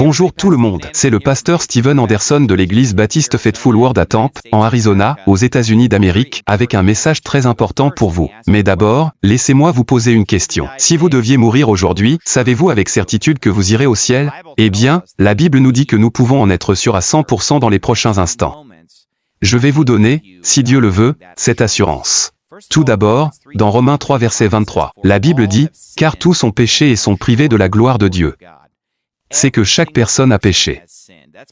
Bonjour tout le monde, c'est le pasteur Steven Anderson de l'église baptiste Faithful Word à Tempe, en Arizona, aux États-Unis d'Amérique, avec un message très important pour vous. Mais d'abord, laissez-moi vous poser une question. Si vous deviez mourir aujourd'hui, savez-vous avec certitude que vous irez au ciel? Eh bien, la Bible nous dit que nous pouvons en être sûrs à 100% dans les prochains instants. Je vais vous donner, si Dieu le veut, cette assurance. Tout d'abord, dans Romains 3 verset 23, la Bible dit « Car tous ont péché et sont privés de la gloire de Dieu ». C'est que chaque personne a péché.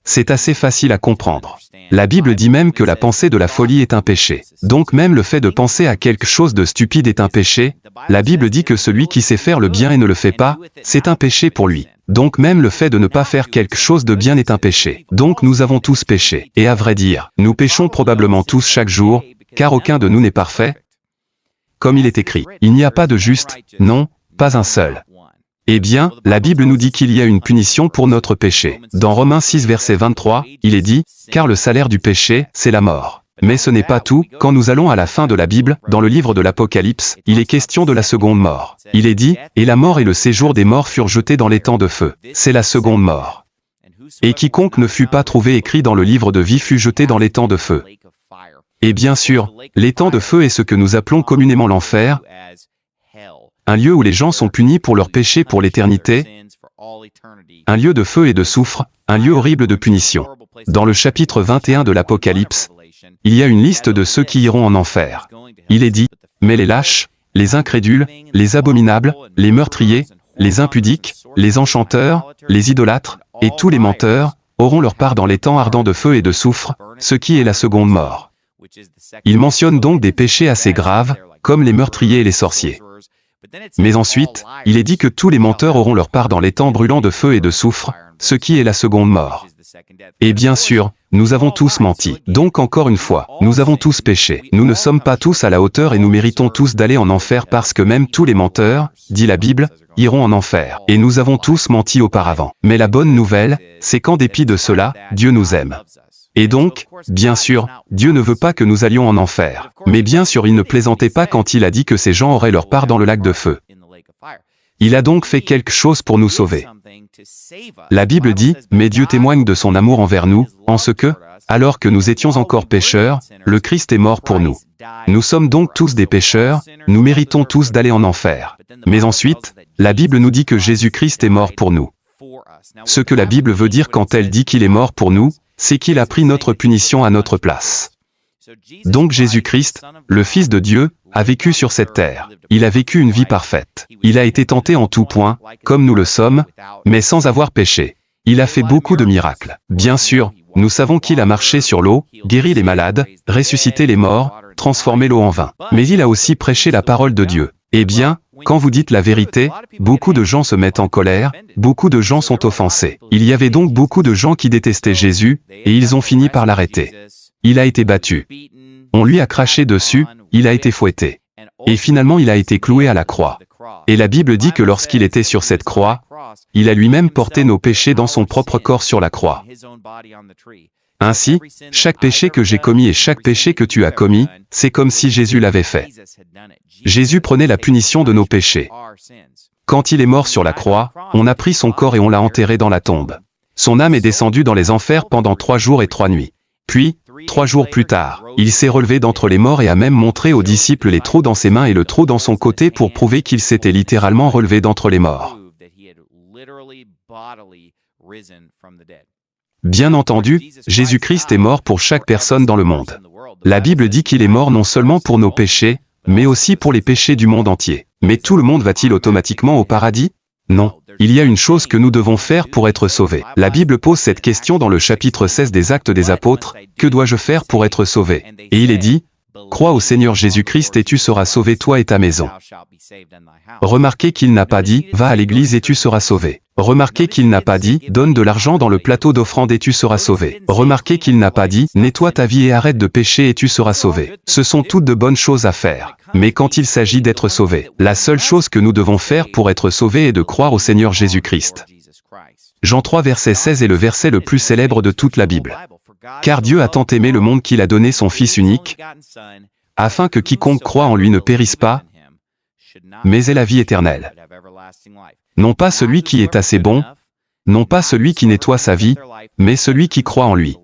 C'est assez facile à comprendre. La Bible dit même que la pensée de la folie est un péché. Donc même le fait de penser à quelque chose de stupide est un péché. La Bible dit que celui qui sait faire le bien et ne le fait pas, c'est un péché pour lui. Donc même le fait de ne pas faire quelque chose de bien est un péché. Donc nous avons tous péché. Et à vrai dire, nous péchons probablement tous chaque jour, car aucun de nous n'est parfait. Comme il est écrit, il n'y a pas de juste, non, pas un seul. Eh bien, la Bible nous dit qu'il y a une punition pour notre péché. Dans Romains 6 verset 23, il est dit, « Car le salaire du péché, c'est la mort ». Mais ce n'est pas tout, quand nous allons à la fin de la Bible, dans le livre de l'Apocalypse, il est question de la seconde mort. Il est dit, « Et la mort et le séjour des morts furent jetés dans l'étang de feu ». C'est la seconde mort. Et quiconque ne fut pas trouvé écrit dans le livre de vie fut jeté dans l'étang de feu. Et bien sûr, l'étang de feu est ce que nous appelons communément l'enfer, un lieu où les gens sont punis pour leurs péchés pour l'éternité, un lieu de feu et de soufre, un lieu horrible de punition. Dans le chapitre 21 de l'Apocalypse, il y a une liste de ceux qui iront en enfer. Il est dit, mais les lâches, les incrédules, les abominables, les meurtriers, les impudiques, les enchanteurs, les idolâtres, et tous les menteurs, auront leur part dans l'étang ardent de feu et de soufre, ce qui est la seconde mort. Il mentionne donc des péchés assez graves, comme les meurtriers et les sorciers. Mais ensuite, il est dit que tous les menteurs auront leur part dans l'étang brûlant de feu et de soufre, ce qui est la seconde mort. Et bien sûr, nous avons tous menti. Donc encore une fois, nous avons tous péché. Nous ne sommes pas tous à la hauteur et nous méritons tous d'aller en enfer parce que même tous les menteurs, dit la Bible, iront en enfer. Et nous avons tous menti auparavant. Mais la bonne nouvelle, c'est qu'en dépit de cela, Dieu nous aime. Et donc, bien sûr, Dieu ne veut pas que nous allions en enfer. Mais bien sûr, il ne plaisantait pas quand il a dit que ces gens auraient leur part dans le lac de feu. Il a donc fait quelque chose pour nous sauver. La Bible dit, mais Dieu témoigne de son amour envers nous, en ce que, alors que nous étions encore pécheurs, le Christ est mort pour nous. Nous sommes donc tous des pécheurs, nous méritons tous d'aller en enfer. Mais ensuite, la Bible nous dit que Jésus-Christ est mort pour nous. Ce que la Bible veut dire quand elle dit qu'il est mort pour nous, c'est qu'il a pris notre punition à notre place. Donc Jésus-Christ, le Fils de Dieu, a vécu sur cette terre. Il a vécu une vie parfaite. Il a été tenté en tout point, comme nous le sommes, mais sans avoir péché. Il a fait beaucoup de miracles. Bien sûr, nous savons qu'il a marché sur l'eau, guéri les malades, ressuscité les morts, transformé l'eau en vin. Mais il a aussi prêché la parole de Dieu. Eh bien, quand vous dites la vérité, beaucoup de gens se mettent en colère, beaucoup de gens sont offensés. Il y avait donc beaucoup de gens qui détestaient Jésus, et ils ont fini par l'arrêter. Il a été battu. On lui a craché dessus, il a été fouetté. Et finalement il a été cloué à la croix. Et la Bible dit que lorsqu'il était sur cette croix, il a lui-même porté nos péchés dans son propre corps sur la croix. Ainsi, chaque péché que j'ai commis et chaque péché que tu as commis, c'est comme si Jésus l'avait fait. Jésus prenait la punition de nos péchés. Quand il est mort sur la croix, on a pris son corps et on l'a enterré dans la tombe. Son âme est descendue dans les enfers pendant 3 jours et 3 nuits. Puis, 3 jours plus tard, il s'est relevé d'entre les morts et a même montré aux disciples les trous dans ses mains et le trou dans son côté pour prouver qu'il s'était littéralement relevé d'entre les morts. Bien entendu, Jésus-Christ est mort pour chaque personne dans le monde. La Bible dit qu'il est mort non seulement pour nos péchés, mais aussi pour les péchés du monde entier. Mais tout le monde va-t-il automatiquement au paradis? Non. Il y a une chose que nous devons faire pour être sauvés. La Bible pose cette question dans le chapitre 16 des Actes des Apôtres, « Que dois-je faire pour être sauvé ?» Et il est dit, « Crois au Seigneur Jésus-Christ et tu seras sauvé toi et ta maison. » Remarquez qu'il n'a pas dit, « Va à l'église et tu seras sauvé. » Remarquez qu'il n'a pas dit, « Donne de l'argent dans le plateau d'offrande et tu seras sauvé. » Remarquez qu'il n'a pas dit, « Nettoie ta vie et arrête de pécher et tu seras sauvé. » Ce sont toutes de bonnes choses à faire. Mais quand il s'agit d'être sauvé, la seule chose que nous devons faire pour être sauvés est de croire au Seigneur Jésus-Christ. Jean 3 verset 16 est le verset le plus célèbre de toute la Bible. Car Dieu a tant aimé le monde qu'il a donné son Fils unique, afin que quiconque croit en lui ne périsse pas, mais ait la vie éternelle. Non pas celui qui est assez bon, non pas celui qui nettoie sa vie, mais celui qui croit en lui.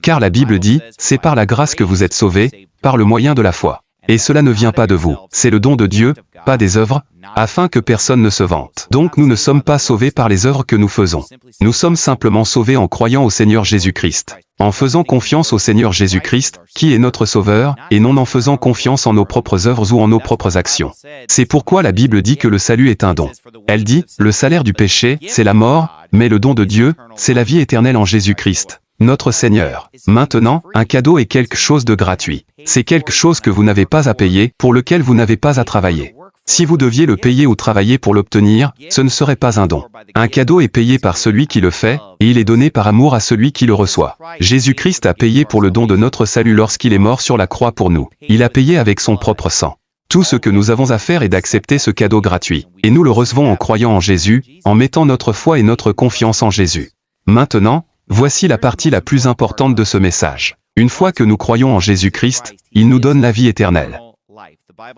Car la Bible dit, c'est par la grâce que vous êtes sauvés, par le moyen de la foi. Et cela ne vient pas de vous, c'est le don de Dieu, pas des œuvres, afin que personne ne se vante. Donc nous ne sommes pas sauvés par les œuvres que nous faisons. Nous sommes simplement sauvés en croyant au Seigneur Jésus-Christ, en faisant confiance au Seigneur Jésus-Christ, qui est notre Sauveur, et non en faisant confiance en nos propres œuvres ou en nos propres actions. C'est pourquoi la Bible dit que le salut est un don. Elle dit, le salaire du péché, c'est la mort, mais le don de Dieu, c'est la vie éternelle en Jésus-Christ, notre Seigneur. Maintenant, un cadeau est quelque chose de gratuit. C'est quelque chose que vous n'avez pas à payer, pour lequel vous n'avez pas à travailler. Si vous deviez le payer ou travailler pour l'obtenir, ce ne serait pas un don. Un cadeau est payé par celui qui le fait, et il est donné par amour à celui qui le reçoit. Jésus-Christ a payé pour le don de notre salut lorsqu'il est mort sur la croix pour nous. Il a payé avec son propre sang. Tout ce que nous avons à faire est d'accepter ce cadeau gratuit. Et nous le recevons en croyant en Jésus, en mettant notre foi et notre confiance en Jésus. Maintenant, voici la partie la plus importante de ce message. Une fois que nous croyons en Jésus-Christ, il nous donne la vie éternelle.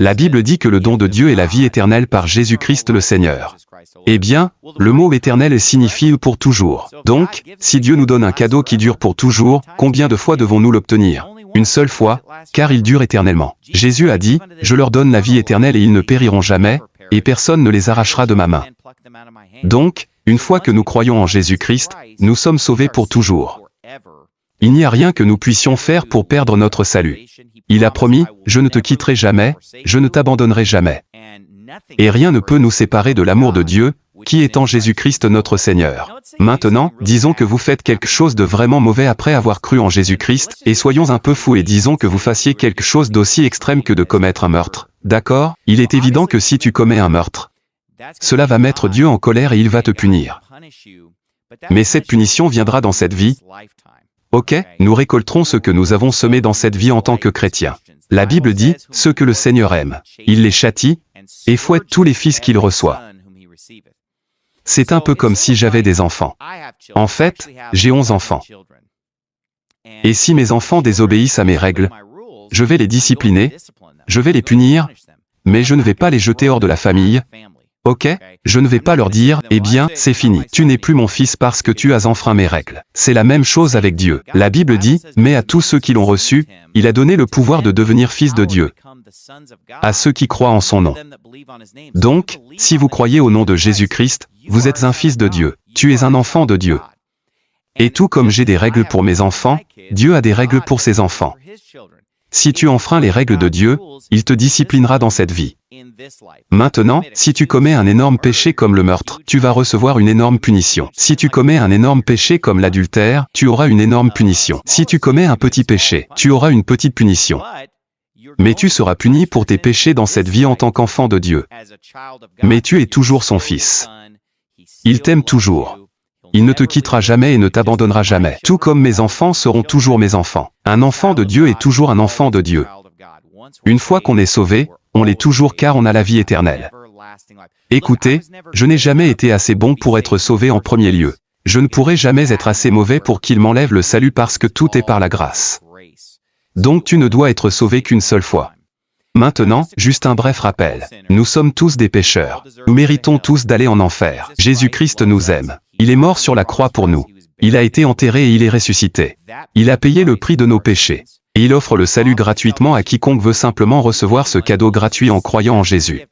La Bible dit que le don de Dieu est la vie éternelle par Jésus-Christ le Seigneur. Eh bien, le mot éternel signifie pour toujours. Donc, si Dieu nous donne un cadeau qui dure pour toujours, combien de fois devons-nous l'obtenir? Une seule fois, car il dure éternellement. Jésus a dit, « Je leur donne la vie éternelle et ils ne périront jamais, et personne ne les arrachera de ma main. » Donc, une fois que nous croyons en Jésus-Christ, nous sommes sauvés pour toujours. Il n'y a rien que nous puissions faire pour perdre notre salut. Il a promis, « Je ne te quitterai jamais, je ne t'abandonnerai jamais. » Et rien ne peut nous séparer de l'amour de Dieu, qui est en Jésus-Christ notre Seigneur. Maintenant, disons que vous faites quelque chose de vraiment mauvais après avoir cru en Jésus-Christ, et soyons un peu fous et disons que vous fassiez quelque chose d'aussi extrême que de commettre un meurtre. D'accord? Il est évident que si tu commets un meurtre, cela va mettre Dieu en colère et il va te punir. Mais cette punition viendra dans cette vie. Ok, nous récolterons ce que nous avons semé dans cette vie en tant que chrétiens. La Bible dit, ceux que le Seigneur aime, il les châtie, et fouette tous les fils qu'il reçoit. C'est un peu comme si j'avais des enfants. En fait, j'ai 11 enfants. Et si mes enfants désobéissent à mes règles, je vais les discipliner, je vais les punir, mais je ne vais pas les jeter hors de la famille. Ok? Je ne vais pas leur dire, eh bien, c'est fini. Tu n'es plus mon fils parce que tu as enfreint mes règles. C'est la même chose avec Dieu. La Bible dit, mais à tous ceux qui l'ont reçu, il a donné le pouvoir de devenir fils de Dieu. À ceux qui croient en son nom. Donc, si vous croyez au nom de Jésus-Christ, vous êtes un fils de Dieu. Tu es un enfant de Dieu. Et tout comme j'ai des règles pour mes enfants, Dieu a des règles pour ses enfants. Si tu enfreins les règles de Dieu, il te disciplinera dans cette vie. Maintenant, si tu commets un énorme péché comme le meurtre, tu vas recevoir une énorme punition. Si tu commets un énorme péché comme l'adultère, tu auras une énorme punition. Si tu commets un petit péché, tu auras une petite punition. Mais tu seras puni pour tes péchés dans cette vie en tant qu'enfant de Dieu. Mais tu es toujours son fils. Il t'aime toujours. Il ne te quittera jamais et ne t'abandonnera jamais. Tout comme mes enfants seront toujours mes enfants. Un enfant de Dieu est toujours un enfant de Dieu. Une fois qu'on est sauvé, on l'est toujours car on a la vie éternelle. Écoutez, je n'ai jamais été assez bon pour être sauvé en premier lieu. Je ne pourrai jamais être assez mauvais pour qu'il m'enlève le salut parce que tout est par la grâce. Donc tu ne dois être sauvé qu'une seule fois. Maintenant, juste un bref rappel. Nous sommes tous des pécheurs. Nous méritons tous d'aller en enfer. Jésus-Christ nous aime. Il est mort sur la croix pour nous. Il a été enterré et il est ressuscité. Il a payé le prix de nos péchés. Et il offre le salut gratuitement à quiconque veut simplement recevoir ce cadeau gratuit en croyant en Jésus.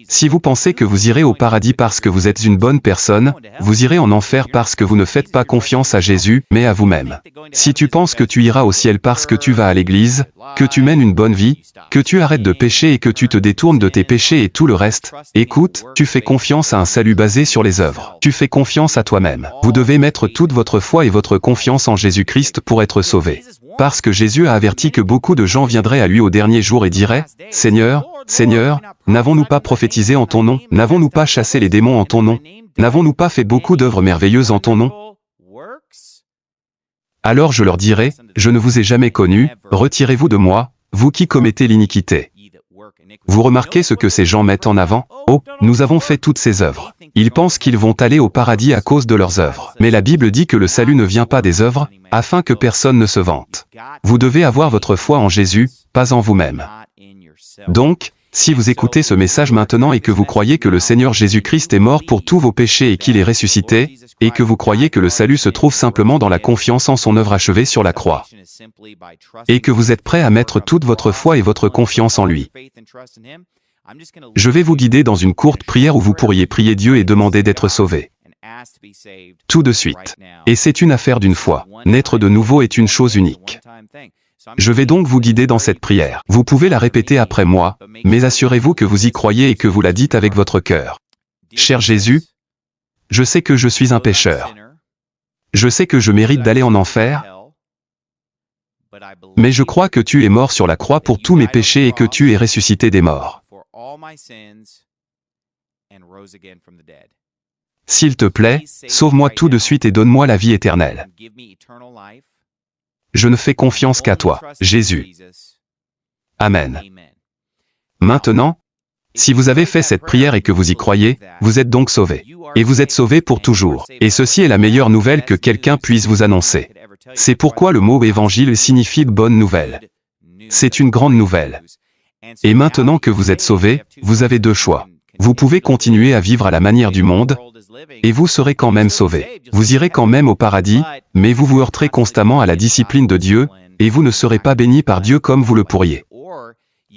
Si vous pensez que vous irez au paradis parce que vous êtes une bonne personne, vous irez en enfer parce que vous ne faites pas confiance à Jésus, mais à vous-même. Si tu penses que tu iras au ciel parce que tu vas à l'église, que tu mènes une bonne vie, que tu arrêtes de pécher et que tu te détournes de tes péchés et tout le reste, écoute, tu fais confiance à un salut basé sur les œuvres. Tu fais confiance à toi-même. Vous devez mettre toute votre foi et votre confiance en Jésus-Christ pour être sauvé. Parce que Jésus a averti que beaucoup de gens viendraient à lui au dernier jour et diraient, « Seigneur, Seigneur, n'avons-nous pas prophétisé en ton nom? N'avons-nous pas chassé les démons en ton nom? N'avons-nous pas fait beaucoup d'œuvres merveilleuses en ton nom ?» Alors je leur dirai, « Je ne vous ai jamais connu, retirez-vous de moi, vous qui commettez l'iniquité. » Vous remarquez ce que ces gens mettent en avant? Oh, nous avons fait toutes ces œuvres. Ils pensent qu'ils vont aller au paradis à cause de leurs œuvres. Mais la Bible dit que le salut ne vient pas des œuvres, afin que personne ne se vante. Vous devez avoir votre foi en Jésus, pas en vous-même. Donc, Si vous écoutez ce message maintenant et que vous croyez que le Seigneur Jésus-Christ est mort pour tous vos péchés et qu'il est ressuscité, et que vous croyez que le salut se trouve simplement dans la confiance en son œuvre achevée sur la croix, et que vous êtes prêt à mettre toute votre foi et votre confiance en lui, je vais vous guider dans une courte prière où vous pourriez prier Dieu et demander d'être sauvé. Tout de suite. Et c'est une affaire d'une foi. Naître de nouveau est une chose unique. Je vais donc vous guider dans cette prière. Vous pouvez la répéter après moi, mais assurez-vous que vous y croyez et que vous la dites avec votre cœur. Cher Jésus, je sais que je suis un pécheur. Je sais que je mérite d'aller en enfer, mais je crois que tu es mort sur la croix pour tous mes péchés et que tu es ressuscité des morts. S'il te plaît, sauve-moi tout de suite et donne-moi la vie éternelle. Je ne fais confiance qu'à toi, Jésus. Amen. Maintenant, si vous avez fait cette prière et que vous y croyez, vous êtes donc sauvé. Et vous êtes sauvé pour toujours. Et ceci est la meilleure nouvelle que quelqu'un puisse vous annoncer. C'est pourquoi le mot évangile signifie bonne nouvelle. C'est une grande nouvelle. Et maintenant que vous êtes sauvé, vous avez deux choix. Vous pouvez continuer à vivre à la manière du monde, et vous serez quand même sauvé. Vous irez quand même au paradis, mais vous vous heurterez constamment à la discipline de Dieu, et vous ne serez pas béni par Dieu comme vous le pourriez.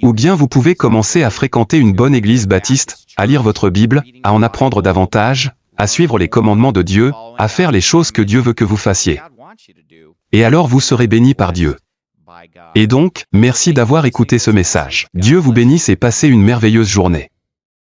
Ou bien vous pouvez commencer à fréquenter une bonne église baptiste, à lire votre Bible, à en apprendre davantage, à suivre les commandements de Dieu, à faire les choses que Dieu veut que vous fassiez. Et alors vous serez béni par Dieu. Et donc, merci d'avoir écouté ce message. Dieu vous bénisse et passez une merveilleuse journée.